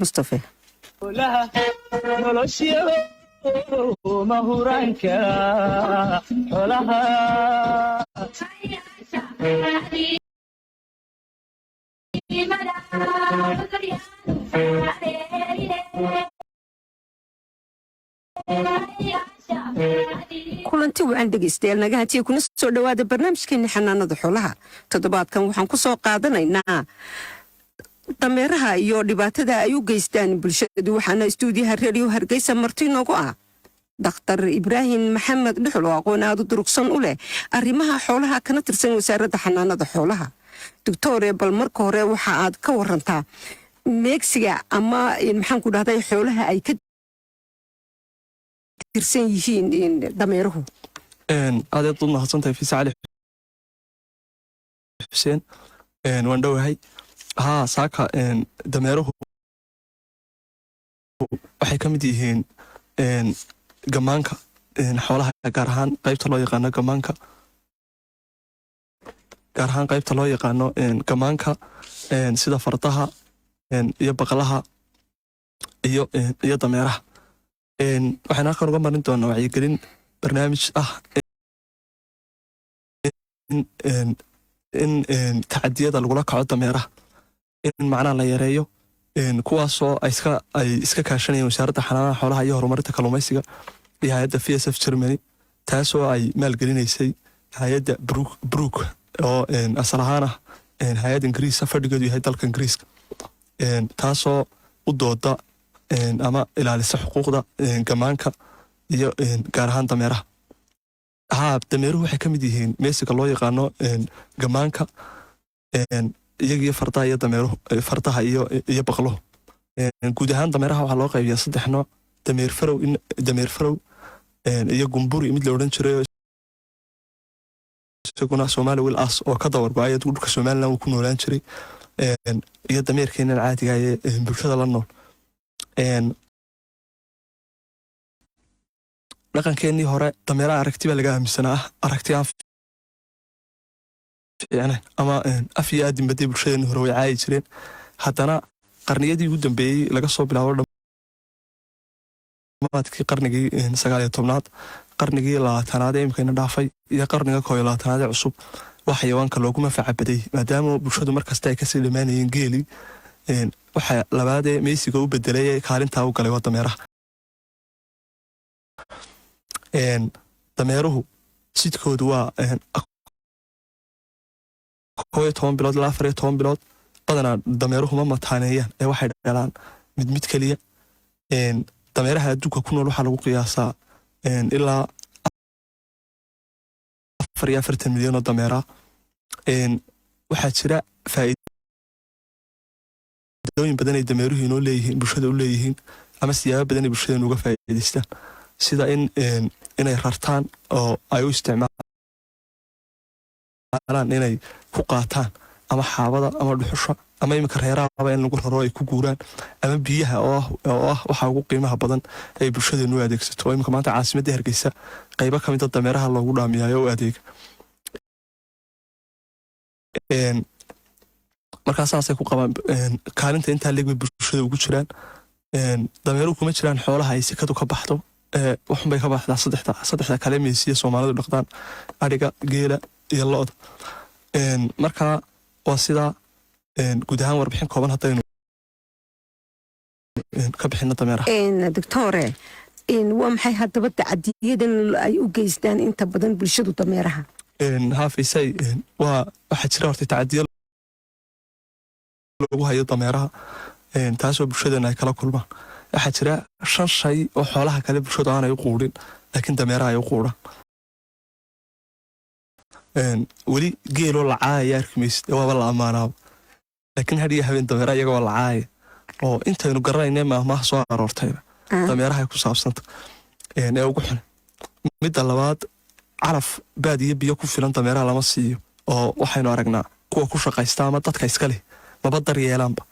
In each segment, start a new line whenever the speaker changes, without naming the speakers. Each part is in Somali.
مصطفى
لها noloshiyo mahuraanka xolaha
kulanti wacan dhegaystayaal naga hatiye kuna soo dhowaada barnaamijkeeni xanaanada xoolaha. toddobaadkan waxaan ku soo qaadanaynaa dameeraha iyo dhibaatada ay u geystaan bulshadu. waxaana istuudiyaha reediyo hargeysa marti noogu ah dhakhtar ibraahim maxamed dhuxul oo aqoon aad u durugsan u leh arrimaha xoolaha kana tirsan wasaaradda xanaanada xoolaha. doctore, bal marka hore waxa aad ka warantaa meegsiga ama maxaan ku dhahday xoolaha ay ka tirsan yihiin dameeruhu.
aad u mahadsantahay fiisa cali xuseen. waan dhowahay. saaka dameeruhu waxay ka mid yihiin gamaanka xoolaha, gaar ahaan qaybta loo yaqaano gamaanka, sida fardaha iyo baqlaha iyo dameeraha. waxaan halkan uga marin doonaa wacyigelin barnaamij ah in tacadiyada lagula kaco dameeraha, in macnaha la yareeyo, kuwaasoo ay iska kaashanayeen wasaaradda xanaanaha xoolaha iyo horumarinta kalluumaysiga iyo hay-adda VSF Germany, taasoo ay maalgelinaysay hay-adda Brook oo asal ahaan ah hay-ad ingiriisa, fadhigeedu yahay dalka ingiriiska, taasoo u dooda ama ilaalisa xuquuqda gamaanka iyo gaar ahaan dameeraha. dameeruhu waxay ka mid yihiin meesiga loo yaqaano gamaanka, iyagiyo fardaha iyo baqluhu. guud ahaan dameeraha waxaa loo qaybiyaa 3 nooc: dameer farow iyo gumburi, mid la odhan jiray isaguna Somali wil as oo ka dawargo-ay dhulka Somaliland uu ku noolaan jiray, iyo dameerkeenan caadiga ee bulshada la nool. dhaqankeenii hore dameeraha aragti baa laga aaminsanaa, aragti aan fiicnayn ama af iyo aadin baday bulshadeenii hore way caayi jireen. haddana qarniyadii ugu dambeeyey laga soo bilaabo dhamaadkii qarnigii 19aad, qarnigii 20aad ee imikayna dhaafay, iyo qarniga 21aad ee cusub, waa xayawaanka loogu manfaca baday, maadaama bulshadu markasta ay kasii dhammaanayeen geeli. waxa labaadee meysiga u bedelay ee kaalintaa u galay waa dameeraha. dameeruhu sidkoodu waa 11 bilood ilaa 14 bilood. badanaa dameeruhu ma mataaneeyaan ee waxay dhalaan mid keliya. dameeraha adduunka ku nool waxaa lagu qiyaasaa ilaa 44 milyan oo dameera. waxaa jira faa'iidooyin badan ay dameeruhu inoo leeyihiin, bulshada u leeyihiin, ama siyaabo badan ay bulshada uga faa'iidaystaan, sida inay rartaan oo ay u isticmaalaan inay ku qaataan ama xaabada ama dhuxusha, ama iminka reeraaba in lagu raro ay ku guuraan, ama biyaha oo ah waxa ugu qiimaha badan ay bulshadeenu u adeegsato. oo iminka maanta caasimadda Hargeysa qaybo ka mid a dameeraha loogu dhaamiyayo u adeega. markaa saasay ku qabaan kaalinta intaa leeg bay bulshada ugu jiraan. dameeruhu kuma jiraan xoolaha ay sikadu ka baxdo, waxunbay ka baxdaa saddexda kale meesiya Soomaalidu dhaqdaan: adhiga, geela iyo lo'. markaa waa sidaa. guud ahaan warbixin kooban haddaynu ka bixino dameeraha.
doctore, waa maxay haddaba tacadiyadan ay u geystaan inta badan bulshadu dameeraha?
haafisay waxaa jira horta tacadiya lagu hayo dameeraha, taasoo bulshadana ay kala kulmaan. waxaa jira 5 shay oo xoolaha kale bulshadu aanay u quudhin, laakiin dameeraha ay u quudhaan. weli geeloo la caayaya arki maysid, waaba la ammaanaaba, laakiin hadhiyo habeen dameeraha iyagoo la caaya, oo intaynu garanayne maahmaaha soo aroortayba dameerahay ku saabsanta ee ugu xun. midda labaad, calaf baad iyo biyo ku filan dameeraha lama siiyo, oo waxaynu aragnaa kuwa ku shaqaysta ama dadka iska leh maba daryeelaanba.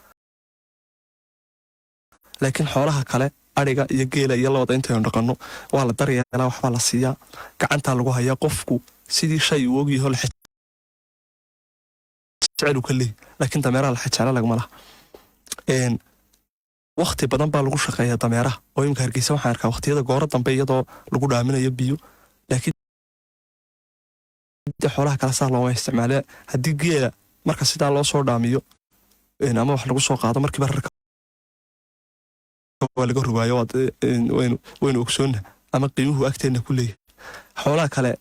laakiin xoolaha kale, adhiga iyo geela iyo lo'da intaynu dhaqanno, waa la daryeelaa, waxbaa la siiyaa, gacantaa lagu hayaa. qofku sidii shay uu ogyaho la jecel uu ka leeyahy, laakiin dameeraha la jecla lagama laha. waqti badan baa lagu shaqeeyaa dameeraha oo imika Hargeysa waxaan arkaa waqtiyada goora dambe iyadoo lagu dhaaminayo biyo laakiin xoolaha kala saa loo isticmaalaa haddii geela marka sidaa loo soo dhaamiyo ama wax lagu soo qaado markiiba rarka waa laga rugaayo waynu ogsoonna ama qiimuhu agteena ku leeyahay xoolaha kale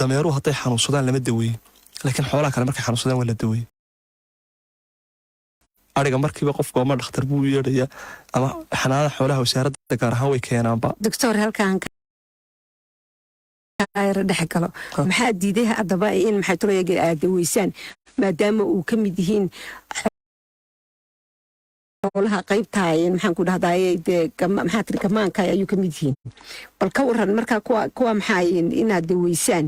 dameeruhu hadday xanuunsadaan lama daweeyo laakiin xoolaha kale markay xanuunsadaan waa la daweeyo ariga markiiba qofku ama dhakhtar buu yeedhayaa ama xanaanada xoolaha wasaaradda gaar ahaan way keenaanba
doctor halkaan ayra dhex galo maxaa diiday haddaba in maxay tulayaga aad daweysaan maadaama uu ka mid yihiin xoolaha qaybtaayeen maxaan ku dhahdaay maxaa tiri kamaanka ayuu ka mid yihiin bal ka waran markaa kuwa maxaa inaad daweysaan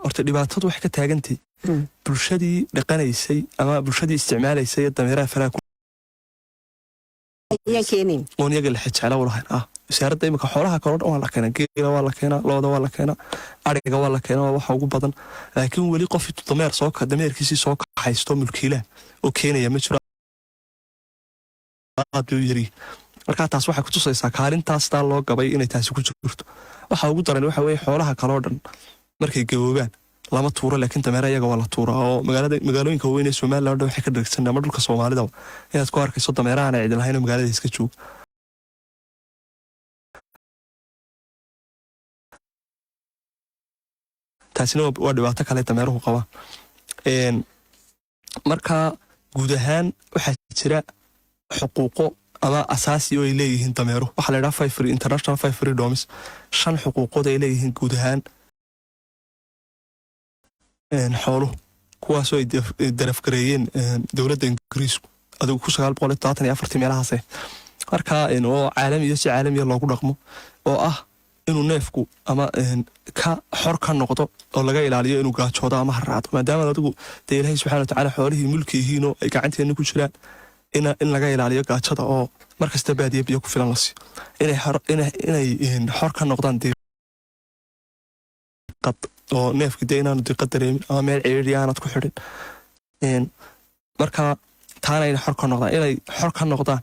horta dhibaatadu waxay ka taagantay bulshadii dhaqanaysay ama bulshadii isticmaalaysay dameeraha faraha oon iyaga la xijecla walahayn wasaaradda imika xoolaha kaloo dhan waa la keenaa geela waa la keenaa looda waa la keenaa ariga waa la keenaa waa waxa ugu badan laakiin weli qof dameerkiisii soo kaxaysto mulkiilaha oo keenaya ma jiro aad bay u yari markaa taas waxay ku tusaysaa kaalintaastaa loo gabay inay taasi ku jirto waxa ugu daran waxa weeye xoolaha kaloo dhan markay gaboobaan lama tuuro laakiin dameera iyaga waa la tuuraa oo magaalooyinka waaweyn ee Soomaaliland waxay ka dhigsan ama dhulka Soomaalida inaad ku arkayso dameeraha aan cid lahayn oo magaalada iska jooga taasina waa dhibaato kale dameeruhu qaba marka guud ahaan waxaa jira xuquuqo ama asaasi oo ay leeyihiin dameeruhu waxa la yiraahdaa international five freedoms 5 xuquuqood ay leeyihiin guud ahaan xooluhu kuwaasoo ay darafgareeyeen dowladda Ingiriisku adigu ku 1974 meelahaas marka oo caalamiyo si caalamiya loogu dhaqmo oo ah inuu neefku ama ka xor ka noqdo oo laga ilaaliyo inuu gaajoodo ama haraado maadaama adigu Ilaahay subxaanahu wa ta'aala xoolihii mulkiyihiin oo ay gacanteena ku jiraan in laga ilaaliyo gaajada oo markasta baadiye biyo ku filan la siiyo inay xor ka noqdaan diiqad oo neefka inaanu diiqad dareemin ama meel ciriiri aanad ku xidhin marka taana inay xor ka noqdaan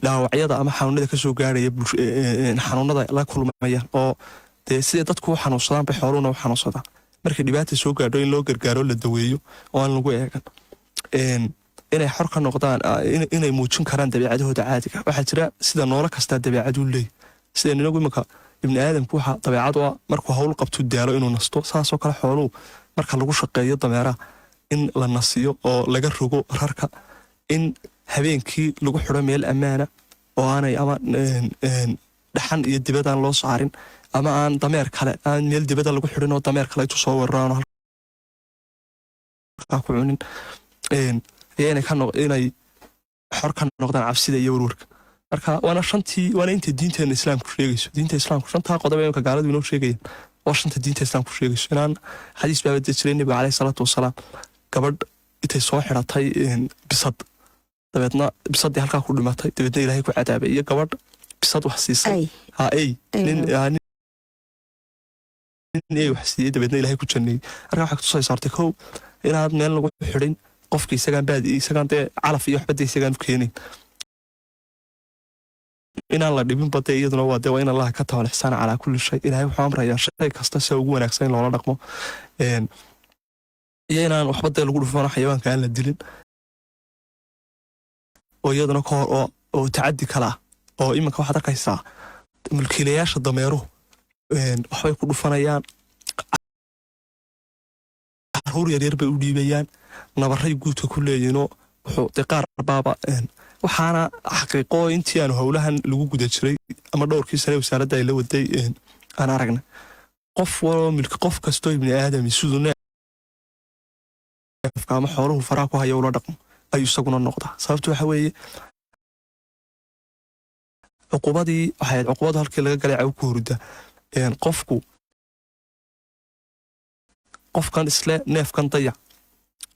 dhaawacyada ama xanuunada ka soo gaaraya xanuunada la kulmaya oo sida dadku u xanuunsadaan bay xooluhuna u xanuunsadaan markii dhibaata soo gaadho in loo gargaaro la daweeyo oo aan lagu eegan inay xor ka noqdaan inay muujin karaan dabeecadahooda caadiga waxaa jira sida noolo kastaa dabeecad u leeyahay sida inagu imika ibni aadamku waxa dabeecad waa markuu hawl qabto daalo inuu nasto saasoo kale xooluhu marka lagu shaqeeyo dameeraha in la nasiyo oo laga rogo rarka in habeenkii lagu xidho meel ammaana oo aanay ama dhaxan iyo dibadaan loo saarin ama aan dameer kale aan meel dibada lagu xidhin oo dameer kale intuu soo weeraraan halkaa ku cunin inay xor ka noqdaan cabsida iyo warwarka marka waana inta diinteena islaamku sheegayso diinta islaamku 5 qodob ee gaaladu inoo sheegayaan oo 5 diinta islaamku sheegayso inaan xadiis baa jiray nabiga calayhi salaatu wasalaam gabadh intay soo xiratay bisad dabeedna bisadii halkaa ku dhimatay dabeedna Ilaahay ku cadaabay iyo gabadh bisad wax siisay nin wax siiyay dabeedna Ilaahay ku janneeyay marka waxa ku soo saartay kow inaad meel lagu xidhin qofkii isagaan calaf iyo waxba isagaan keenin inaan la dhibin badee iyaduna waa in Allah ka tawalixsan calaa kulli shay Ilaahay wuxuu amrayaa shay kasta si ugu wanaagsan loola dhaqmo iyo inaan waxba lagu dhufano xayawaanka aan la dilin oo iyaduna ka hor oo tacaddi kala oo iminka waxaad arkaysaa mulkiilayaasha dameeruhu waxbay ku dhufanayaan caruur yaryar bay u dhiibayaan nabaray guudka ku leeyihiinoo wuxuu qaar baaba waxaana xaqiiqo intii aanu howlahan lagu guda jiray ama dhowrkii sane wasaaradda ay la waday aan aragna qof kastoo ibni aadami siduu neefka ama xooluhu faraha ku haya ula dhaqmo ayuu isaguna noqdaa sababtu waxa weeye cuqubadii waxay cuqubadu halkii laga galay caw ku hurda qofkan isle neefkan dayac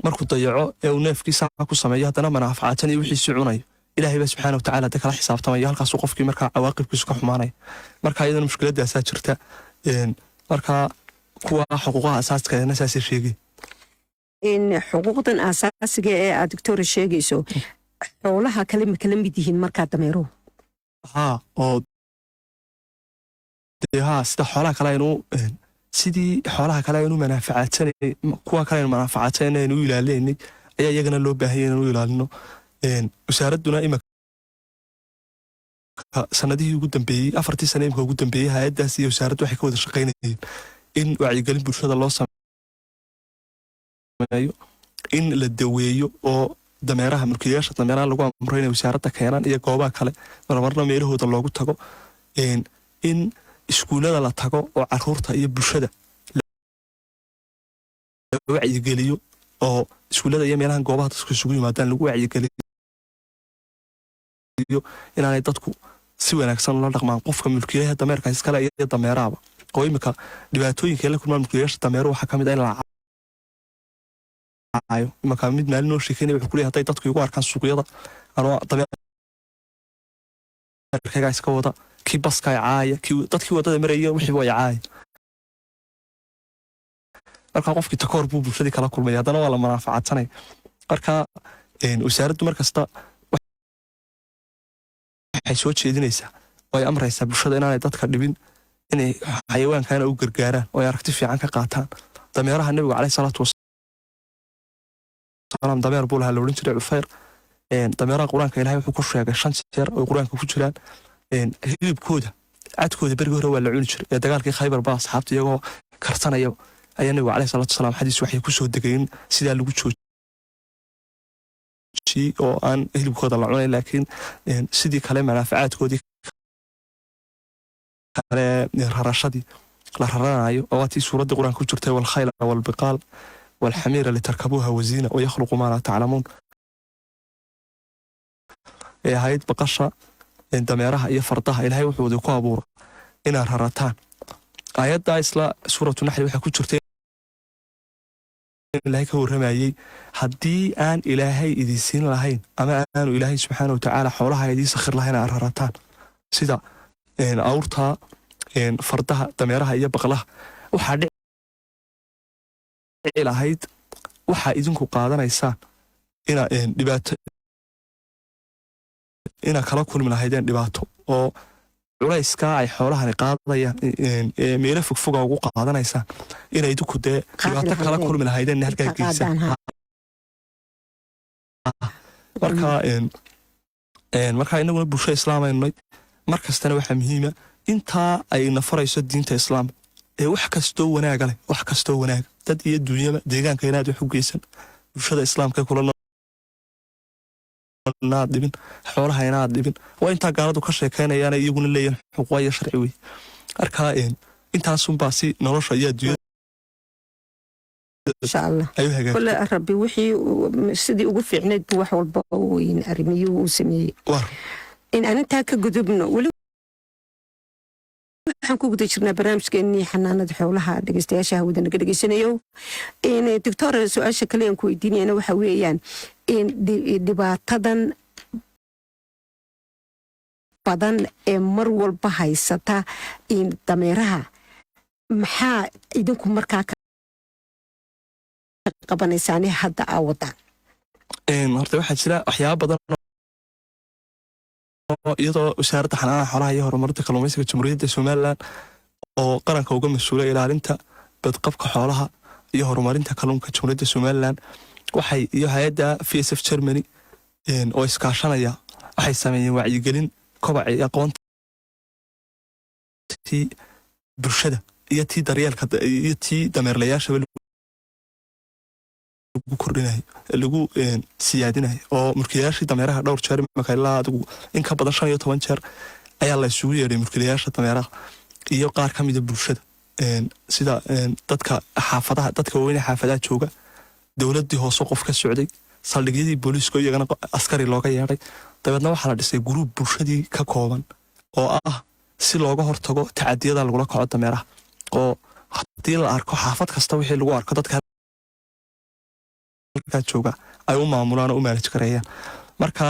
markuu dayaco ee uu neefkiisa ku sameeyo haddana manaafacaatan iyo wixiisii cunayo Ilaahay baa subxaanahu wa ta'aala kala xisaabtamaya halkaasuu qofkii markaa cawaaqibkiisu ka xumaanaya marka iyadana mushkiladaasaa jirta marka kuwa xuquuqaha asaaska saasay sheegay
in xuquuqdan aasaasiga ee aad doctor sheegayso xoolaha kale ma kala mid yihiin markaa dameeruhu
haa oo haa sida xoolaha kale aynu sidii xoolaha kale aynu manaafacaadsanay kuwa kale aynu manaafacaadsanay aynu ilaalinay ayaa iyagana loo baahan yahay inuu ilaalino wasaaraduna imika sanadihii ugu dambeeyey 4 sano imika ugu dambeeyey hay'adaas iyo wasaaraddu waxay ka wada shaqaynayeen in wacyigelin bulshada loo sameeyo in la daweeyo oo dameeraha mulkiilayaasha dameeraha lagu amro inay wasaaradda keenaan iyo goobaha kale marmarna meelahooda loogu tago in iskuulada la tago oo caruurta iyo bulshada lagu wacyigeliyo oo iskuulada iyo meelaha goobaha dadku isugu yimaadaan lagu wacyigeliyo inaanay dadku si wanaagsan ula dhaqmaan qofka mulkiilaha dameerka iskale iyo dameeraha oo imika dhibaatooyinka la kulmaan mulkiilayaasha dameeruhu waxaa kamid ah in la caayo imika mid maalin noo sheekeynaya wuxuu ku leeyahay hadday dadku igu arkaan suuqyada anoo dameerkayga iska wada kii baska caaya dadkii wadada maraya wixii way caaya marka qofkii takoor buu bulshadii kala kulmay haddana waa la manaafacaadsanay marka wasaaraddu markasta waxay soo jeedinaysaa oo ay amraysaa bulshada inaanay dadka dhibin inay xayawaankana u gargaaraan oo ay aragti fiican ka qaataan dameeraha nabiga calayhi salaatu wasalaam dameer buu lahaa la odhan jiray cufayr dameeraha qur-aanka ilaahay wuxuu ku sheegay 5 jeer oo qur-aanka ku jiraan hilibkooda cadkooda berigii hore waa la cuni jiray dagaalkii Khaybar baa asxaabta iyagoo karsanaya ayaa nabiga calayhi salaatu wasalaam xadiis waxay ku soo degeen sida lagu joojiyay oo aan hilibkooda la cunay laakiin sidii kale manaafacaadkoodii kale rarashadii la raranayo oo tii suuradda qur-aanka ku jirtay wal khayla wal biqal wal hamira litarkabuha wazina wa yakhluqu ma la ta'lamun hay'ad baqasha dameeraha iyo fardaha ilaahay wuxuu ku abuuray inay rarataan ayadda isla suuratu nahl waxa ku jirtay ilaahay ka waramayay haddii aan ilaahay idin siin lahayn ama aanu ilaahay subxaanahu wa ta'aala xoolaha idin sakhir lahayn aan rarataan sida awrta fardaha dameeraha iyo baqlaha waxa dhici lahayd waxa idinku qaadanaysaan ina kala kulmi lahaydeen dhibaato oo culayska ay xoolahani qaadayaan meelo fogfoga ugu qaadanaysaa inay idinku dee dhibaato kala kulmi lahaydeen halkaa geysaan marka inaguna bulsho islaamaynay markastana waxaa muhiima intaa ay nafarayso diinta islaamka wax kastoo wanaaga leh wax kastoo wanaag dad iyo dunyaba deegaanka inaad wax u geysan bulshada islaamka kula naad dhibin xoolaha inaad dhibin waa intaa gaaladu ka sheekeynayaan iyaguna leeyahay xuquuq iyo sharci wey marka intaasunbaa si nolosha iyo adduunyada
insha allah kule rabbi wixii sidii ugu fiicneyd buu wax walba weyn arrimiyuu u sameeyey in aan intaa ka gudubno weli waxaan ku guda jirnaa barnaamijkeenii xanaanada xoolaha dhegeystayaasha hawada naga dhegeysanayo doctor su-aasha kale aan ku weydiinayana waxa weeyaan dhibaatadan badan ee mar walba haysata dameeraha maxaa idinku markaa ka qabanaysaani hadda aa wadaan
horta waxaa jira waxyaaba badan iyadoo wasaaradda xanaanada xoolaha iyo horumarinta kalluumaysiga jamhuuriyadda Somaliland oo qaranka uga mas'uulay ilaalinta badqabka xoolaha iyo horumarinta kalluunka jamhuuriyadda Somaliland waxay iyo hay'adda VSF Germany oo iskaashanaya waxay sameeyeen wacyigelin kobaca aqoonta bulshada iyo tii daryeelka iyo tii dameerlayaasha lagu kordhinayo lagu siyaadinayo oo mulkiilayaashii dameeraha dhowr jeer marka ilaa adigu in ka badan 15 jeer ayaa la isugu yeeray mulkiilayaasha dameeraha iyo qaar ka mid ah bulshada sida dadka xaafadaha dadka weyn xaafadaha jooga dawladdii hoose qof ka socday saldhigyadii booliiska iyagana askari looga yeeray dabeedna waxaa la dhisay group bulshadii ka kooban oo ah si looga hortago tacadiyada lagula kaco dameeraha oo haddii la arko xaafad kasta wixii lagu arko dadka jooga ay u maamulaan oo u manage gareeyaan marka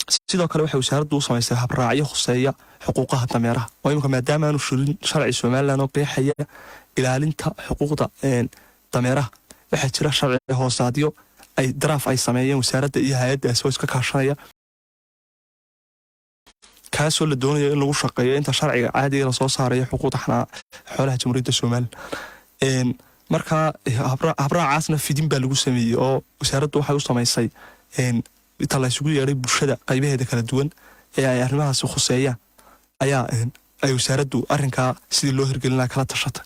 sidoo kale waxay wasaaraddu u samaysay habraacyo khuseeya xuquuqaha dameeraha oo imika maadaama aanu shulin sharci somalilan oo qeexaya ilaalinta xuquuqda dameeraha waxaa jira sharci hoosaadyo ay daraaf ay sameeyeen wasaaradda iyo hay-addaasi oo iska kaashanaya kaasoo la doonayo in lagu shaqeeyo inta sharciga caadiga la soo saarayo xuquuqda xoolaha jamhuuriyadda somalilan markaa habraacaasna fidin baa lagu sameeyey oo wasaaraddu waxay u samaysay inta la isugu yeedhay bulshada qaybaheeda kala duwan ee ay arrimahaasi khuseeyaan ayaa ay wasaaraddu arrinkaa sidii loo hirgelinaa kala tashatay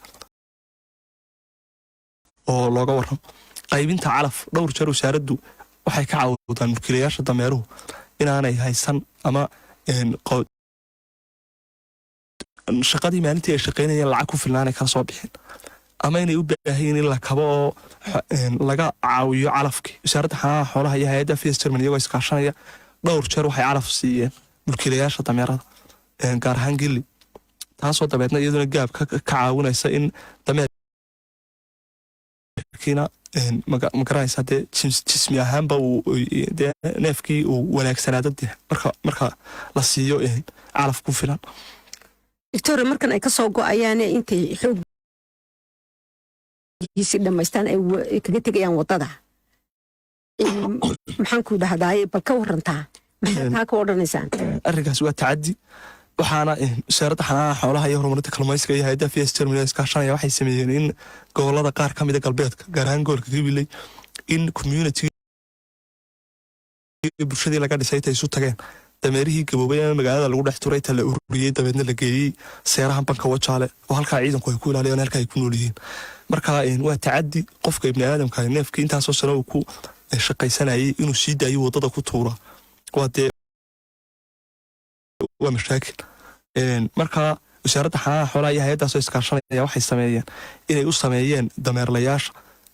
oo looga warramo qaybinta calaf dhowr jeer wasaaraddu waxay ka caawdaan mulkiilayaasha dameeruhu inaanay haysan ama shaqadii maalintii ay shaqaynayeen lacag ku filnaanay kala soo bixin ama inay u baahayiin in la kabo oo laga caawiyo calafkii wasaaradda xanaanaha xoolaha iyo hay-adda fs german iyagoo iskaashanaya dhowr jeer waxay calaf siiyeen mulkiilayaasha dameerada gaar ahaan gilli taasoo dabeedna iyaduna gaab ka caawinaysa in dameerkiina magaranaysa dee jismi ahaanba dee neefkii uu wanaagsanaado dee marka la siiyo calaf ku filan
victoria markan ay ka soo go-ayaane intay xooggiisi dhammaystaan ay kaga tegayaan waddada maxaan ku dhahdaay bal ka warantaa maxaa taa ka odhanaysaan
arrinkaas waa tacaddi waxaana wasaaradda xanaanaha xoolaha iyo horumarinta kalluumaysiga iyo hay-adda fs germany iskaashanaya waxay sameeyeen in gobollada qaar ka mida galbeedka gaar ahaan gobolka gabiley in community bulshadii laga dhisay intay isu tageen dameerihii gaboobay ee magaalada lagu dhex turay ta la ururiyey dabeedna la geeyey seerahan banka wajaale oo halkaa ciidanku ay ku ilaaliyaan halkaa ay ku nool yihiin marka waa tacaddi qofka ibni aadamka neefkii intaasoo sano uu ku shaqaysanayay inuu sii daayo waddada ku tuura waa dee waa mashaakil marka wasaaradda xanaanaha xoolaha iyo hay-addaasoo iskaashanaya waxay sameeyeen inay u sameeyeen dameerlayaasha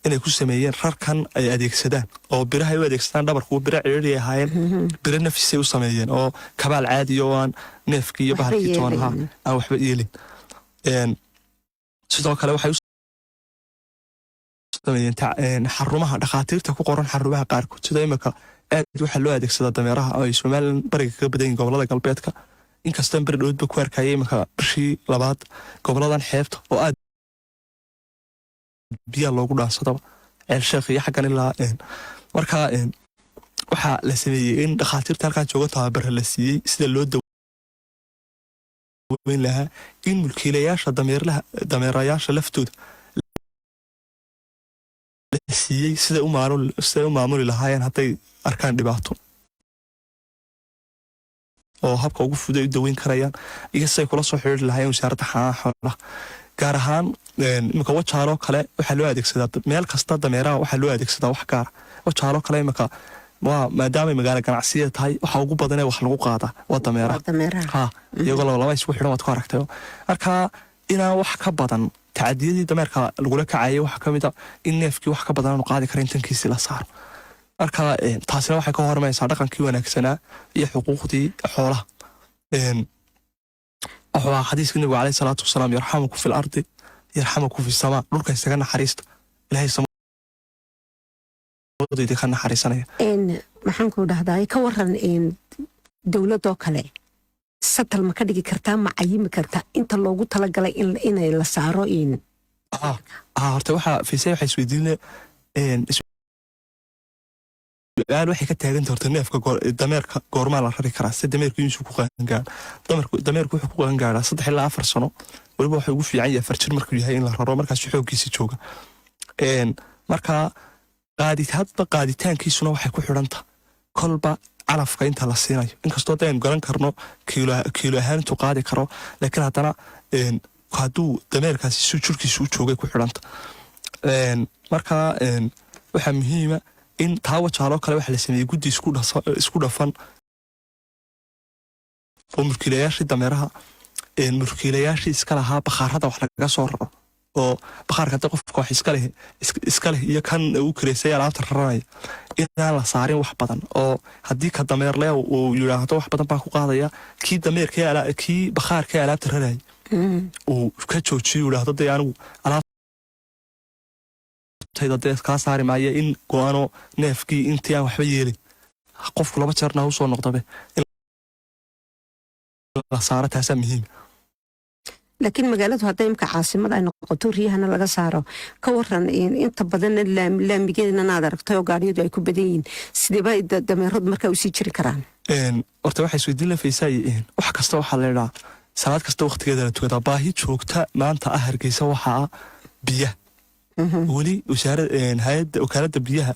inay ku sameeyeen rarkan ay adeegsadaan oo birahay u adeegsadaan dhabarku bira ciriiri ay ahaayeen biro nafisay u sameeyeen oo kabaal caadiya oo aan neefkii iyo bahalkii toonha aan waxba yeelin sidoo kale waxay u sameeyeen xarumaha dhakhaatiirta ku qoran xarumaha qaarkood sida imika aad waxaa loo adeegsadaa dameeraha oo ay somalilan bariga kaga badan yihin gobollada galbeedka inkastaan beri dhowdba ku arkayay imika bishii labaad goboladan xeebta oo aad biyaa loogu dhaansadaba ceelsheekh iyo xaggan ilaa markaa waxaa la sameeyey in dhakhaatiirta halkaa jooga tababara la siiyey sida loo daweyn lahaa in mulkiilayaasha dameerayaasha laftooda la siiyey siday u maamuli lahaayeen hadday arkaan dhibaato oo habka ugu fuday u daweyn karayaan iyo siday kula soo xiriiri lahaayeen wasaaradda xanaanaha xoolaha gaar ahaan imika wajaaloo kale waxaa loo adeegsadaa meel kasta dameeraha waxaa loo adeegsadaa wax gaara wajaaloo kale imika maadaamay magaalo ganacsiya tahay waxa ugu badanee wax lagu qaadaa waa dameeraha iyagoo laba isugu xidhan waad ku aragtay marka inaan wax ka badan tacadiyadii dameerka lagula kacayay waxaa ka mid a in neefkii wax ka badan aanu qaadi karin tankiisii la saaro marka taasina waxay ka hormaysaa dhaqankii wanaagsanaa iyo xuquuqdii xoolaha wuxuu xadiiska nabiga caleyhi salaatu wasalaam yarxamuku fi lardi yarxamuku fi samaa dhulka isaga naxariista ilaahay samadoodii ka naxariisanaya
maxaan ku dhahdaa ka waran dowladoo kale satal ma ka dhigi kartaa ma cayimi kartaa inta loogu talagalay inay la saaro
horta waxaa fiisay waxay isweydiinle su-aal waxay ka taaganta horta neefka dameerka goormaa la rari karaa se dameerku insu ku qaangaara dameerku wuxuu ku qaangaaraa 3 ilaa 4 sano weliba waxay ugu fiican yahay 4 jir markuu yahay in la raro markaas xooggiisa jooga marka qaaditaankiisuna waxay ku xidhanta kolba calafka inta la siinayo inkastoo daynu garan karno kiilo ahaan intuu qaadi karo laakiin haddana hadduu dameerkaasi si jirkiisa u joogay ku xidhanta marka waxaa muhiima in taa wajaaloo kale waxa la sameeyey guddi isku dhafan oo mulkiilayaashii dameeraha mulkiilayaashii iska lahaa bakhaarada wax lagaga soo raro oo bakhaarka hadda qofka wax iska leh iyo kan uu kireysay alaabta raranaya inaan la saarin wax badan oo haddii ka dameerle uu yidhaahdo wax badan baa ku qaadaya kii bakhaarkii alaabta raraya uu ka joojiyo yidhaahdo dee anigu alaabtayda dee kaa saari maaya in go-ano neefkii intii aan waxba yeelin qofku laba jeerna u soo noqdabe la saaro taasaa muhiim.
laakiin magaaladu hadday imka caasimad ay noqoto riyahana laga saaro ka waran inta badan laamigeedna aad aragtay oo gaadhiyadu ay ku badan yihiin sideeba dameeradu markaa usii jiri karaan.
horta waxay isweydiin lafaysaa wax kasta waxaa la idhaa salaad kasta waqtigeeda la tukadaa. baahi joogta maanta ah Hargeysa waxaa biyaha weli hay-adda wakaaladda biyaha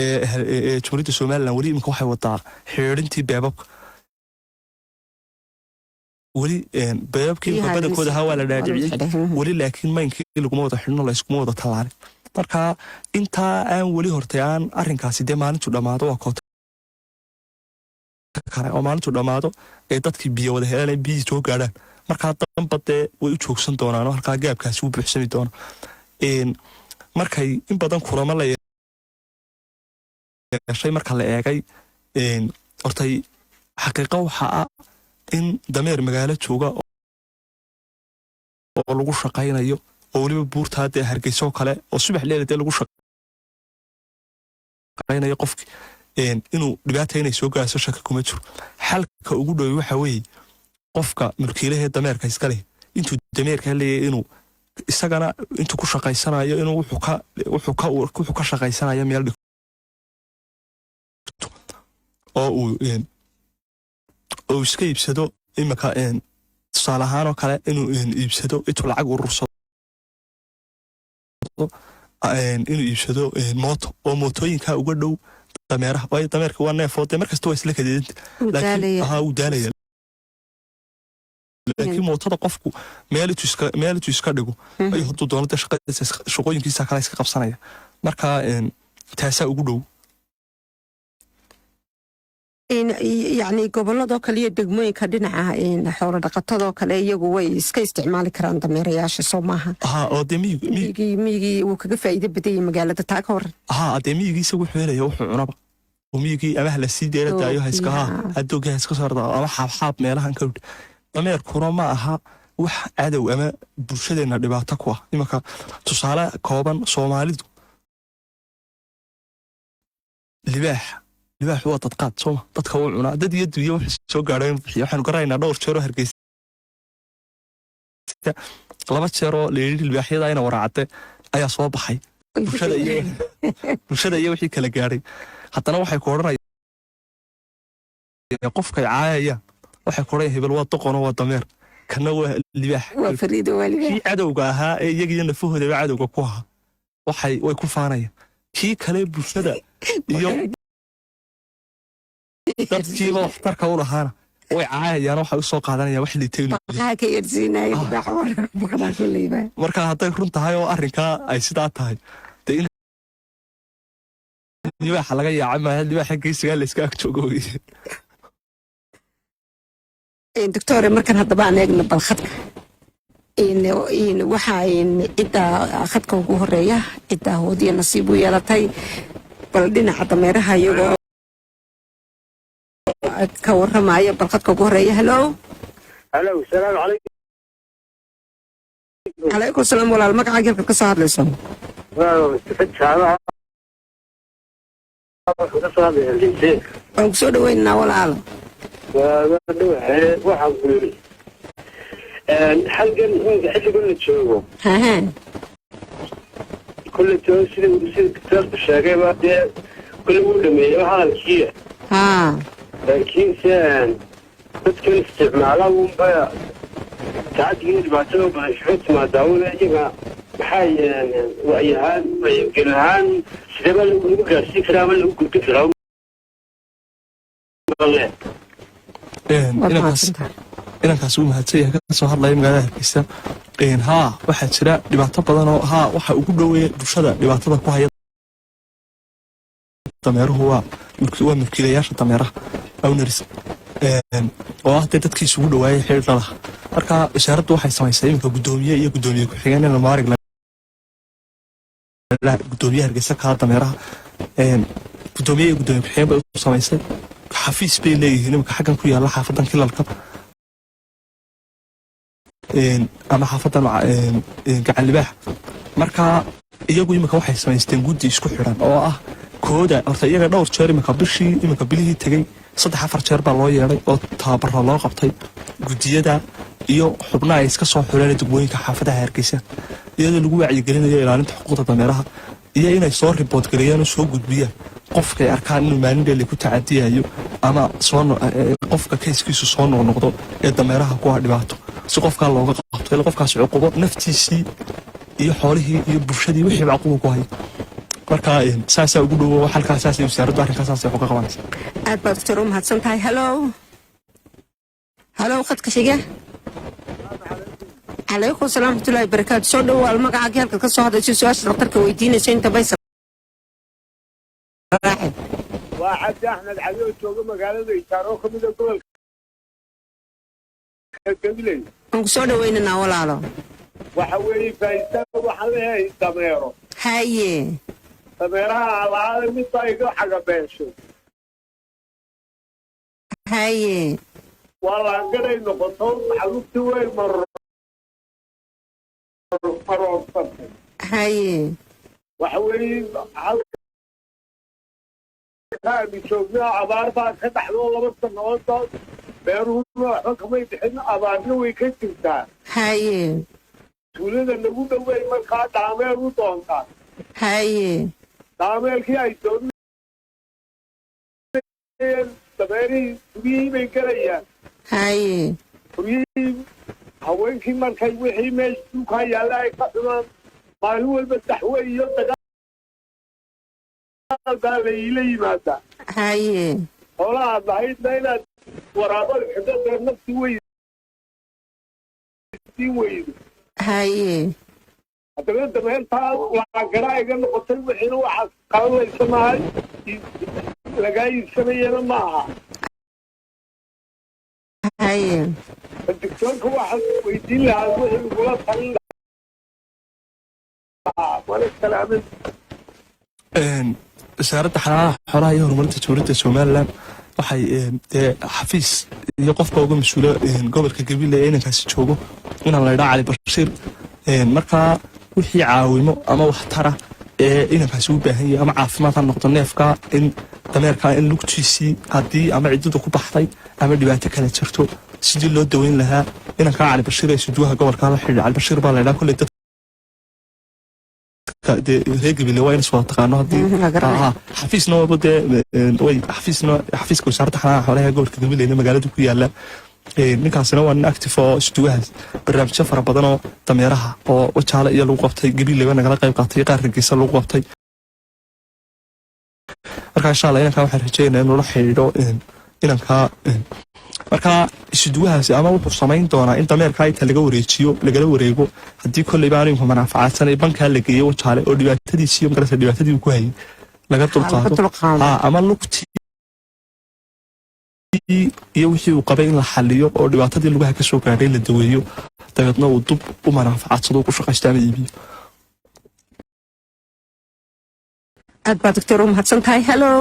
ee Jamhuuriyadda Somaliland weli imika waxay wadaa xiriirintii beebabka weli beebabkii badankooda waa la dhaadhiciyey weli laakiin maynkii laguma wada xidhno layskuma wada tallaalin. marka intaa aan weli hortay aan arrinkaasi dee maalintu dhammaado waa koota kale oo maalintu dhammaado ee dadkii biyo wada helaan biyihii soo gaadhaan markaa danba dee way u joogsan doonaan oo halkaa gaabkaasi u buuxsami doona. markay in badan kulamo la yeeshay marka la eegay hortay xaqiiqo waxaa ah in dameer magaalo jooga oo lagu shaqaynayo oo weliba buurtaa dee Hargeysa oo kale oo subax leela dee lagu shaqaynayo qofki inuu dhibaato inay soo gaarso shaki kuma jiro. xalka ugu dhow waxa weeye qofka mulkiilaha dameerka iska leh intuu dameerka leeyahay inuu isagana intuu ku shaqaysanayo inuu wuxuu ka shaqaysanayo meel oo uu iska iibsado imika tusaale ahaan oo kale inuu iibsado intuu lacag urursado inuu iibsado mooto oo mootooyinka uga dhow dameeraha waayo dameerka waa neefoo dee markasta waa isla kadeedinta laakiin uu daalaya laakiin mootada qofku meel intuu iska dhigo ayuu hadduu doono dee shaqooyinkiisa kale iska qabsanaya. marka taasaa ugu dhow.
yacni gobolladoo kale iyo degmooyinka dhinaca xoolo dhaqatadoo kale iyagu way iska isticmaali karaan dameerayaasha soo maaha.
oo dee
miyigii wuu kaga faa'iido badayay magaalada taa ka waran.
dee miyigii isagu wuxuu helaya wuxuu cunaba oo miyigii ama la sii deera daayo hadooga ha iska saarda ama xaabxaab meelahan ka dameerkuna ma aha wax cadow ama bulshadeenna dhibaato ku ah. imanka tusaale kooban Soomaalidu libaax waa dadqaad sooma dadka uu cunaa dad iyo duuyo wax soo gaareen waxaan garaynaa dhowr jeer oo Hargeysa laba jeer oo leeyri libaaxyada ayna waraacate ayaa soo baxay bulshada iyo wixii kala gaaray. haddana waxay ku oranayaan qofka caayaya waxay ku oranayaan hebel waa doqon oo waa dameer kana waa libaax
waa fariido waa libaax
kii cadowga ahaa ee iyaga nafahooda cadowga ku ahaa way ku faanayaan kii kale bulshada iyo dadkiiba waxtarka u lahaana way caayayaan waxay u soo qaadanayaan wax liitay marka hadday run tahay oo arrinkaa ay sidaa tahay dee in libaaxa laga yaaca maaha libaaxa geesigaa la iska ag joogo weye.
doctore markan haddaba aan eegno bal khadka waxaa cidda khadka ugu horeeya cidda hoodiya nasiib u yeelatay bal dhinaca dameeraha iyagoo ka warramaya bal khadka ugu horeeya. halo
salaamu calaykum.
calaykum salaam walaal magacaaga halka ka soo hadlayso. waan ku soo dhaweynaynaa walaalo.
waxaan ku yiri xalgan xilligan la joogo kulle joogo sida doctorku sheegayba dee kulle wuu dhameeyey hadalkiiya laakiinse dadkan isticmaala unba tacadiga dhibaatada badan kaga timaadaa wada iyaga maxaa wacyahaan wacyigelin ahaan sidaba lagu gaarsiin karaa ama lagu gudbin karaa
inankaas uu mahadsan yahay ka soo hadlaya magaalada Hargeysa. waxaa jira dhibaato badan oo waxa ugu dhoweeya bulshada dhibaatada ku haya dameeruhu waa mulkiilayaasha dameeraha owners oo ah dadkii isugu dhawaayay xeeladaha. marka wasaaraddu waxay samaysay iminka gudoomiye iyo gudoomiye ku-xigeen in la maarig gudoomiyaha Hargeysa ka dameeraha gudoomiye iyo gudoomiye ku-xigeen bay u samaysay xafiis bay leeyihiin iminka xaggan ku yaala xaafadan Kilalka ama xaafadan gacan libaax. marka iyagu iminka waxay samaysteen guddi isku xiran oo ah kooda horta iyaga dhowr jeer iminka bilihii tegey 3-4 jeer baa loo yeedhay oo tababaro loo qabtay gudiyada iyo xubnaha ay iska soo xuleen degmooyinka xaafadaha Hargeysa iyadoo lagu wacyigelinayo ilaalinta xuquuqda dameeraha iyo inay soo report gareeyaan oo soo gudbiyaan qofka ay arkaan inuu maalin dheeli ku tacadiyayo ama qofka kayskiisu soo noqdo ee dameeraha ku dhibaato si qofka looga qabto ilaa qofkaas cuqubo naftiisii iyo xoolihii iyo bulshadii wixii cuqubo ku hayo marka saasa ugu dhawo halkaas saasa wasaaradda arrinkaas saasa uga qabanaysa
aad baad doctor mahadsan tahay hello khadka xiga عليكم السلام ورحمة الله وبركاته سو دhowaal magacaaga halka ka soo hadashay su'aasha dhakhtarka weydiinaysa inta baysa
waa Cabdi Axmed Cali oo jooga magaalada Isaaro kamid ah gobolka Gabiley
aan ku soo dhaweynaa walaalo
waxa weeye faa'iido waxa leeyahay dameero
haye
dameeraha alaada mid baa iga xaga beesho
haye
wala garay noqoto xalufti way mar
haye
waxa weeye halka joogna abaar baa ka dhaxdo 2 sanadood beeruhu waxba kamay bixin abaarna way ka jirtaa
haye
tuulada lagu dhawey markaa daameer u doontaa
haye
daameerkii ay doonayeen dameerihii guriyihii bay galayaan
haye
guriyihii haweenkii markay wixii meesha duukaa yaalla ay ka xumaan maalin walba daxwe iyo dagaal baa layla yimaadaa
haye
xoolaha lahaydna inaad waraabada xidadee nafti weydiin weydo
haye
haddana dameertaa laagara iga noqotay wixiina waxaad qabanaysa mahay lagaa iibsanayana ma aha
haye
dictoorka waxaad weydiin lahaa wixii ugula talin lahaa mana salaamin
wasaaradda xanaanaha xoolaha iyo horumarinta jamhuuriyadda Somaliland waxay xafiis iyo qofka uga mas'uula gobolka Gabiley ee inankaasi joogo inaan la yiraahdo Cali Bashiir marka wixii caawimo ama wax tara ee inankaasi u baahan yahay ama caafimaad ha noqdo neefka in dameerka in lugtiisii haddii ama ciddadu ku baxday ama dhibaato kale jirto sidii loo daweyn lahaa inanka Cali Bashiir ee suduuha gobolka la xiriir Cali Bashiir baa la yiraahdaa kulli reegabile waa in soo taqaano hadii xafiisna wada way xafiiska wasaaradda xanaanaha xoolaha gobolka Gabiley magaalada ku yaala ninkaasina waa nin active oo istuwahaas barnaamijyo fara badan oo dameeraha oo wajaale iyo lagu qabtay Gabiley nagala qayb qaatay qaar Hargeysa lagu qabtay marka insha Allah inanka waxaan rajaynayaa inuu la xiriiro inanka marka istuwahaas ama wuxuu samayn doonaa in dameerka ay laga wareejiyo lagala wareego hadii kulli baan inuu manfaacsan ay banka la geeyo wajaale oo dhibaatadiisa iyo markaas dhibaatadii ku hayay laga dulqaado ama lugti iyo wixii uu qabay in la xaliyo oo dhibaatadii lagu ka soo gaadhay la daweeyo dabeedna uu dub u manfaacadsado ku shaqaysto ama iibiyo
aad baad doctor mahadsan tahay hello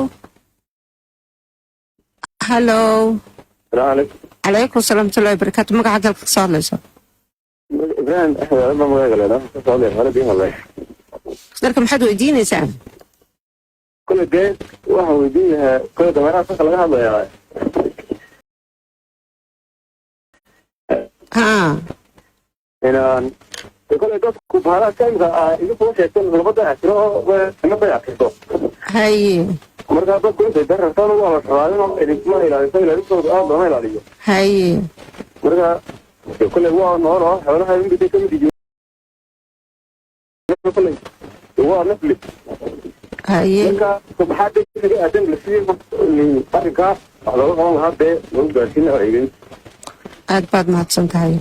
عليكم السلام ورحمة الله وبركاته magacaaga halka ka soo hadlayso
ibrahim axmed ma magaalada ka soo hadlay haladiin wallahi
darka maxaad weydiinaysaa
kule dee waxa weydiinayaa kule dameeraha saxa laga hadlayaa inaan kule dadku bahala kaimka iga soo sheegteen nabadda asiro ma dayactirto
haye
marka dadku intay darartaan waa la xiraadin idinkuma ilaaliso ilaalintooda aad looma ilaaliyo
haye
marka kule waa noolo xoolaha inbitay ka mid yihiin kule waa nafli
haye
marka subxaad isaga aadan la siiyay arrinka wax looga qaban lahaa dee lagu gaarsiin lahaa
aad baad mahadsan tahay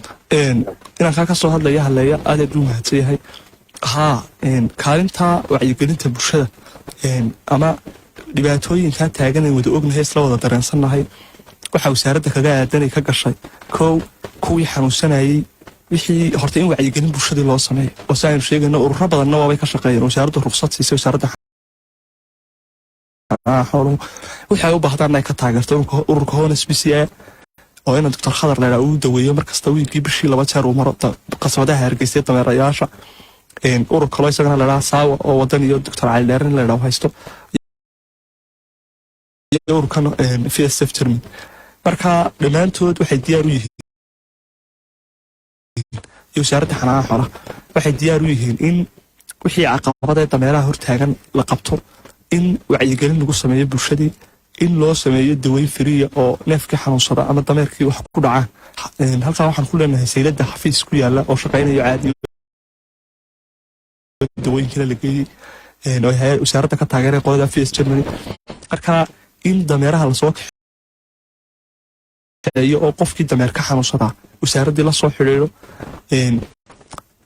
inanka ka soo hadlaya haleeya aad u mahadsan yahay kaalinta wacyigelinta bulshada ama dhibaatooyinka taagan ee wada ognahay isla wada dareensannahay waxa wasaaradda kaga aadanay ka gashay kuwii xanuunsanayay wixii horta in wacyigelin bulshada loo sameeyo oo saan sheegayno ururo badanna waa ka shaqeeyeen wasaaradda ruqsad siisay wasaaradda xooluhu waxay u baahdaan ay ka taageerto ururka Hones BCA oo in doctor Khadar la uu daweeyo markasta wiilkii bishii 2 jeer uu maro qasabadaha Hargeysa dameerayaasha ururka loo isagana la Saawa oo wadan iyo doctor Cali Dheerin la haysto iyo ururkan VSF Germany marka dhammaantood waxay diyaar u yihiin iyo wasaaradda xanaanada xoolaha waxay diyaar u yihiin in wixii caqabada dameeraha hortaagan la qabto in wacyigelin lagu sameeyo bulshadii in loo sameeyo daweyn firiya oo neefkii xanuunsada ama dameerkii wax ku dhacaan halkaa waxaan ku leenahay sayladda xafiis ku yaala oo shaqaynayo caadi dawooyinkina la geeyey oo wasaaradda ka taageeray qolada VSF Germany marka in dameeraha lasoo kaxeeyo oo qofkii dameer ka xanuunsadaa wasaaraddii la soo xidhiidho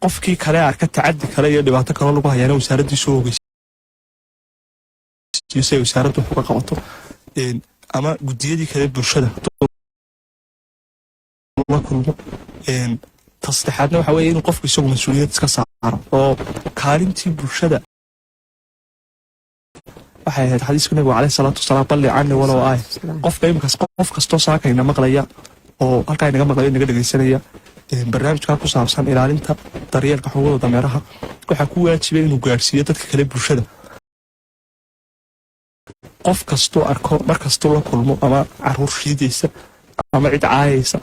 qofkii kale arka tacaddi kale iyo dhibaato kale lagu hayaana wasaaraddii soo ogeysiiyo si ay wasaaraddu wax uga qabato ama guddiyadii kale bulshada la kulmo ta saddexaadna waxa weeye inuu qofku isagu mas-uuliyad iska saaro oo kaalintii bulshada waxay ahayd xadiiska nabiga calayhi salaatu wasalaam balli cani walow aay qofka imikaas qof kastoo saakayna maqlaya oo halkaa inaga maqlayo inaga dhegaysanaya barnaamijkaa ku saabsan ilaalinta daryeelka xuquuqda dameeraha waxaa ku waajibay inuu gaadhsiiyo dadka kale bulshada qof kastoo arko mar kastoo la kulmo ama caruur shiidaysa ama cid caayaysa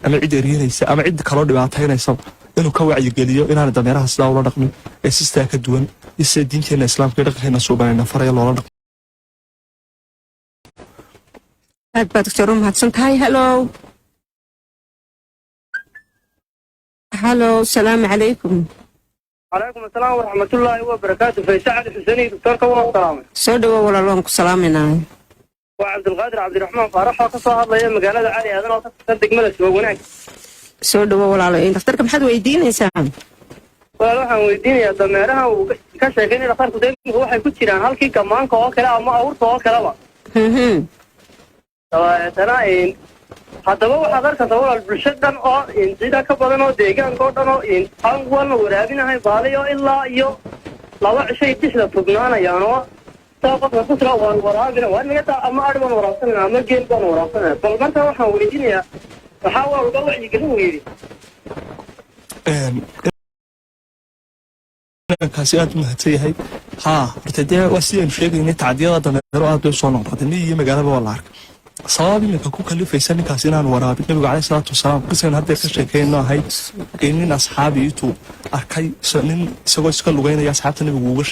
ama cid eryanaysa ama cid kaloo dhibaataynaysa inuu ka wacyigeliyo inaana dameeraha sidaa ula dhaqmin ee sistaa ka duwan iyo sida diinteenna islaamka iyo dhaqankeena suubanayna faraya loola dhaqmo
aad baad doctor u mahadsan tahay halo salaamu calaykum
calaykum asalaam waraxmatullaahi wabarakaatu faysacad xuseni doctorka waa salaamay
soo dhawow walaal waan ku salaaminaa
waa cabdulqaadir cabdiraxmaan faarax oo ka soo hadlaya magaalada cali aadan oo ka tirsan degmada soo wanaag
soo dhawow walaalo dhakhtarka maxaad weydiinaysaa
walaal waxaan weydiinayaa dameeraha uu ka sheekeynay dhakhtarku deegaanka waxay ku jiraan halkii gamaanka oo kale ama awrta oo kaleba dabeetana haddaba waxaad arkaysaa walaal bulsho dhan oo sida ka badan oo deegaanka oo dhan oo aan walna waraabinahay baaliyo ilaa iyo 2 cishay tixda tugnaanayaan oo qofka ku soo waraabina waa naga ama ari baan waraabsanaa ama geel baan waraabsanaa bal marka waxaan weydiinayaa waxaa waa uga wacyigelin weydi
kaasi aad u mahadsan yahay horta dee waa sidaynu sheegaynay tacdiyada dameero aad bay soo noqnoqday miyi iyo magaalaba waa la arkay sabab iminka ku kalifaysa ninkaas inaan waraabin nabigu calayhi salaatu wasalaam qisagan haddeer ka sheekeyno ahayd nin asxaabi intuu arkay nin isagoo iska lugeynaya asxaabta nabigu uga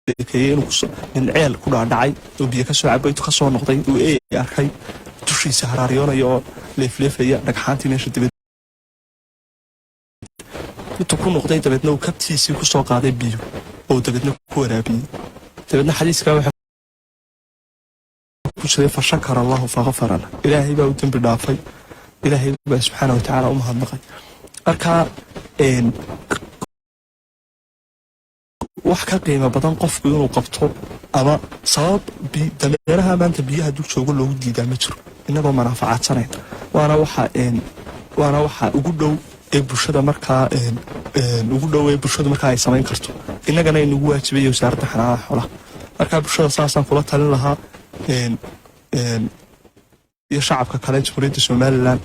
sheekeeyey inuu nin ceel ku dhaadhacay oo biyo ka soo cabo intuu ka soo noqday uu arkay dushiisa haraaryoonaya oo leefleefaya dhagxaantii meesha dibad intuu ku noqday dabeedna uu kabtiisii ku soo qaaday biyo oo dabeedna ku waraabiyey dabeedna xadiiskaa waxa فشكر الله فغفر له إلهي بقى ودن بدافي إلهي بقى سبحانه وتعالى أمها النقي أركا wax ka qiimo badan qofku inuu qabto ama sabab dameeraha maanta biyaha dul joogo loogu diidaa ma jiro inagoo manaafacaadsanay waana waxa ugu dhow ee bulshada markaa ay samayn karto innagana inagu waajibaya wasaaradda xanaanada xoolaha markaa bulshada saasaan kula talin lahaa iyo shacabka kale jamhuuriyadda somalilan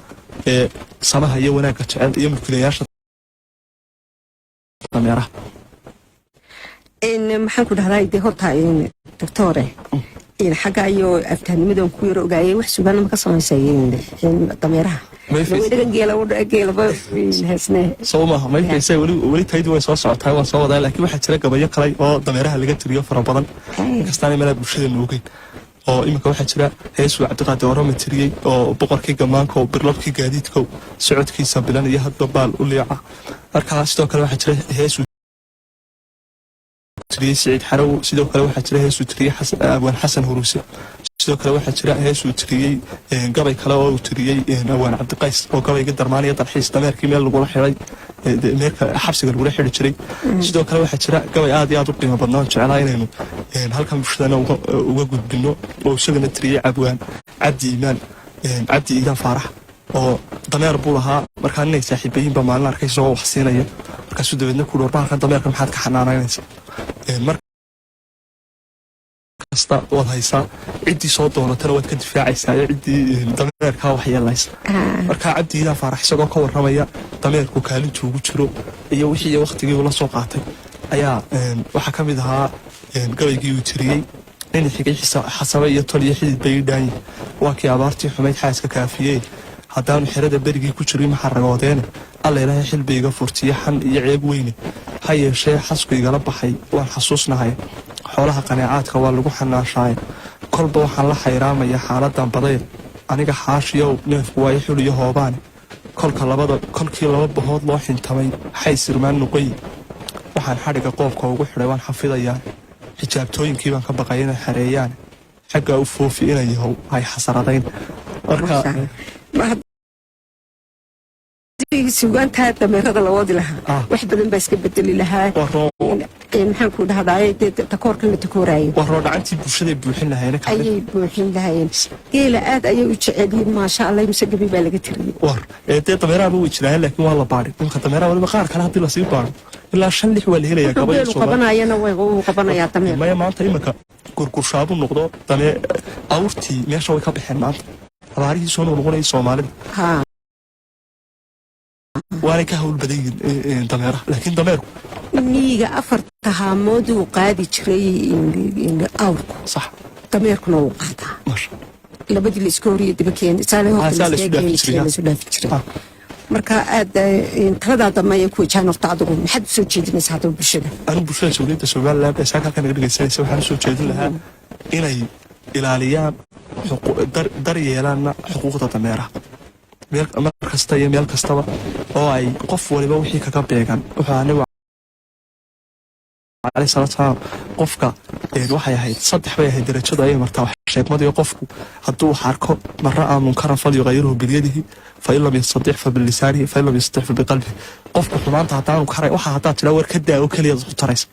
ee samaha iyo wanaagga jecel iyo mulkiilayaasha dameeraha
maxaan ku dhahdaa dee horta doctore xagga iyo aftaanimadan ku yar ogaayay wax sugaan ma ka samaysay dameeraha
soomaha mayfaysa weli taydu way soo socotaa waan soo wadaa laakiin waxaa jira gabayo kale oo dameeraha laga tiriyo fara badan kastaan meelaa bulshada ogeyn oo iminka waxaa jira heesuu cabdiqaadir orome tiriyey oo boqorkii gamaanka oo birlabkii gaadiidka socodkiisa bilan iyo hadba baal u liica markaa sidoo kale waxaa jira heesuu tiriyey siciid xarow sidoo kale waxaa jira heesuu tiriyey abwaan xasan huruuse sidoo kale waxaa jira heesuu tiriyey gabay kale oo uu tiriyey abwaan cabdiqays oo gabayga darmaaniya dalxiis dameerkii meel lagula xiday meelka xabsiga lagula xidhi jiray sidoo kale waxaa jira gabay aad iyo aad u qiimo badnaa jeclaa inaynu halkan bulshadana uga gudbino oo isagana tiriyey abwaan cabdi iimaan faarax oo dameer buu lahaa markaa inay saaxiibayiinba maalin arkay isagoo wax siinaya markaasuu dabeedna ku dhowr bahalkan dameerka maxaad ka xanaanaynaysa markasta waad haysaa ciddii soo doonatana waad ka difaacaysaa iyo ciddii dameerkaa waxyeelaysa markaa cabdi iimaan faarax isagoo ka warramaya dameerku kaalintuu ugu jiro iyo wixii waqtigii uu la soo qaatay ayaa waxaa ka mid ahaa gabaygii uu tiriyey nin xigay xasabe iyo tol iyo xidid bay dhaanyi waa kii abaartii xumayd xaaska kaafiyey haddaanu xerada berigii ku jirin maxaa ragoodeene alla ilaahay xilbi iga furtiye xan iyo ceeb weyne ha yeeshee xasku igala baxay waan xasuusnahay xoolaha qaneecaadka waa lagu xanaashaaye kolba waxaan la xayraamaya xaaladan badayr aniga xaashiyow neefku waa i xul iyo hoobaane kolkii laba bahood loo xintamay xay sirmaan nuqoyi waxaan xadhigga qoobka ugu xidhay waan xafidayaan xijaabtooyinkii baan ka baqay inay xareeyaan xaggaa u foofi inay yahow ay xasaradayn marka
suugaantaa dameerada la wadi lahaa wax badan baa iska bedeli lahaa maxaan ku dhahdaay takoorkan la takoorayo
waroo dhacantii bulshaday buuxin lahayn
ayay buuxin lahayeen geela aad ayay u jecelyihiin maasha allah mise gabi baa laga tiriyey
war dee dameeraaba way jiraan laakiin waa la baadhay dhulka dameeraha waliba qaar kale haddii lasii baadho ilaa 5-6 waa la helayaa
gabayl qabanayana way u qabanayaa dameer
maya maanta imanka gurgurshaabo noqdo dameer awrtii meesha way ka baxeen maanta abaarihii soo noqonayay Soomaalida waana ka hawl badan yihiin dameeraha laakiin dameerku
miyiga afarta haamood uu qaadi jiray awrku
sax
dameerkuna uu qaadaa
masha
labadii la iska horiyay daba keenay saalaha marka aad taladaa dambe ay ku wajaan horta adigu maxaad soo jeedinaysaa hadda bulshada
anu bulshada Soomaaliland ee saaka ka dhageysanaysa waxaan soo jeedin lahaa inay ilaaliyaan daryeelaan xuquuqda dameeraha meel kasta iyo meel kastaba oo ay qof waliba wixii kaga beegan waxaana عليه الصلاة والسلام قفك waxay ahayd saddex bay ahayd darajada ay martaa wax sheegmadiyo qofku haduu xarko marra munkar fal yughayruhu bi yadihi fa illa yastati' fa bil lisanihi fa illa yastati' fa bi qalbihi qofku xumaanta hadaan karay waxa hadaa tira war ka daa oo kaliya u tarays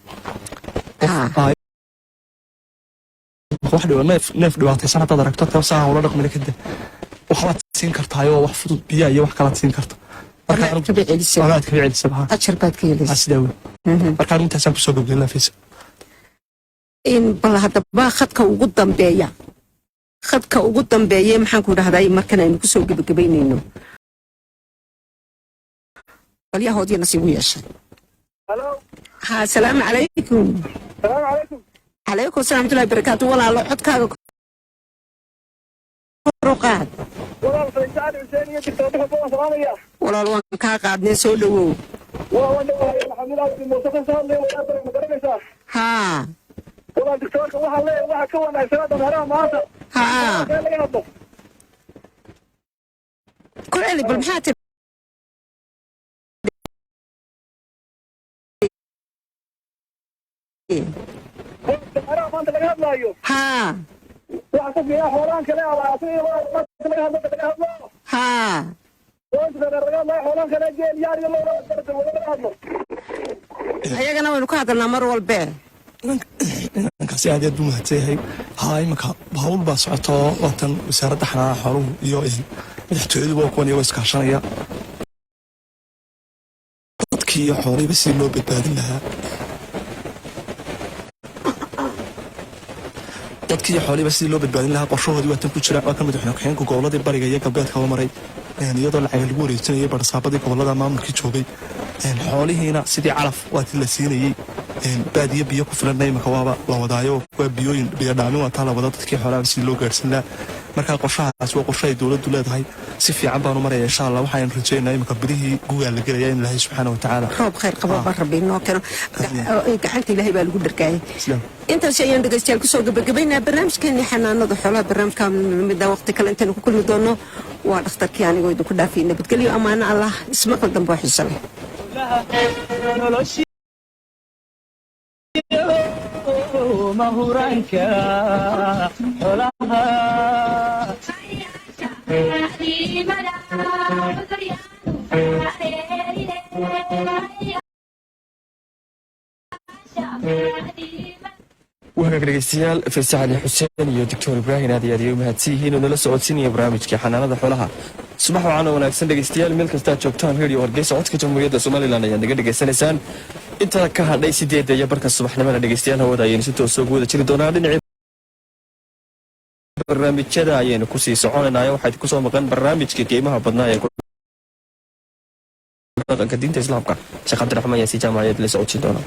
wax neef dhibaataysan hadaad aragto ka saha wala dhaqmi kada waxaad siin kartaa oo wax fudud biyo iyo wax kala siin kartaa marka aad ka bicisaba
ajar baad ka helaysaa
marka intaas aan ku soo gabagabnaa fiis
in bal hadaba khadka ugu dambeeya maxaan ku dhahday markan aynu ku soo gabagabaynayno bal yaa hoodiya nasiib u yeeshay
halo
ha salaamu calaykum calaykum salaam wa barakaatu walaalo codkaaga roqaad
walaal Faysal Hussein iyo Dr. Maxamed Salaamaya
walaal waan ka qaadnay soo dhawow
waan dhawahay alxamdulillah Mustafa Saale waa barnaamijka
ha
walaal doctorka waxa ka wanaagsan dameeraha maanta
ha kule bal maxaa
dameeraha maanta laga hadlayo
ha
waxa fiican xoolaan kale alaasay laga hadlo
ha
xoolaan kale geel yaar iyo loo hadlo
ayagana waynu ka hadalnaa mar walba
kaasi aad u mahadsanyahay imaka hawl baa socoto watan wasaaradda xanaanaha xooluhu iyo madaxtooyadu waa kuwan iyago iskaashanaya dadkii iyo xoolihii si loo badbaadin lahaa dadkii xoolihiiba sidii loo badbaadin lahaa qorshahoodii waa tan ku jira waa kan madaxweyne ku-xigeenka goboladii bariga iyo galbeedka oo maray iyadoo lacag lagu wareejinayay barsaabadii gobolada maamulkii joogay xoolihiina sidii calaf waatii la siinayay baadiyo biyo ku filan imika waaba la wadaayo waa biyooyin biyo dhaamin waa taa la wada dadkii xoolaha sidii loo gaarhsin lahaa marka qorshahaas waa qorshe ay dowladdu leedahay si fiican baanu maraya insha allah waxaan rajaynayaa imika birihii gugaa la gelaya in ilaahay subxaana wa tacaala
roob khayr qabo baa rabbi inoo keeno gacanta ilaahay baa lagu dharkaayay intaas ayaan dhegaystayaal kusoo gabagabaynaa barnaamijkeennii xanaanada xoolaha barnaamijka midda waqti kale intaynu ku kulmi doono waa dhakhtarkii anigoo idinku dhaafiyay nabadgelyo ammaano allah ismaqal dambe oo xiiso leh
mahuranka xolaha
wahagaag dhegeystayaal Faysal Ali Hussein iyo Dr. Ibrahim aad iyo aad u mahadsanyihiin oo nala socodsiinaya barnaamijka xanaanada xoolaha subax wacan oo wanaagsan dhegeystayaal meel kasta joogtaan radio Hargeysa codka Jamhuuriyadda Soomaaliland ayaa naga dhageysanaysaan inta ka hadhay 8 iyo barka subaxnimada dhegeystayaal hawada ayaynu si toos ugu wada jiri doonaa dhinaca barnaamijyada ayaynu ku sii soconaynaa waxaad ku soo maqan barnaamijka qiimaha badnaa ee dhaqanka diinta islaamka Sheekh Cabdiraxmaan Yaasiin Jaamacadeed la socodsiin doona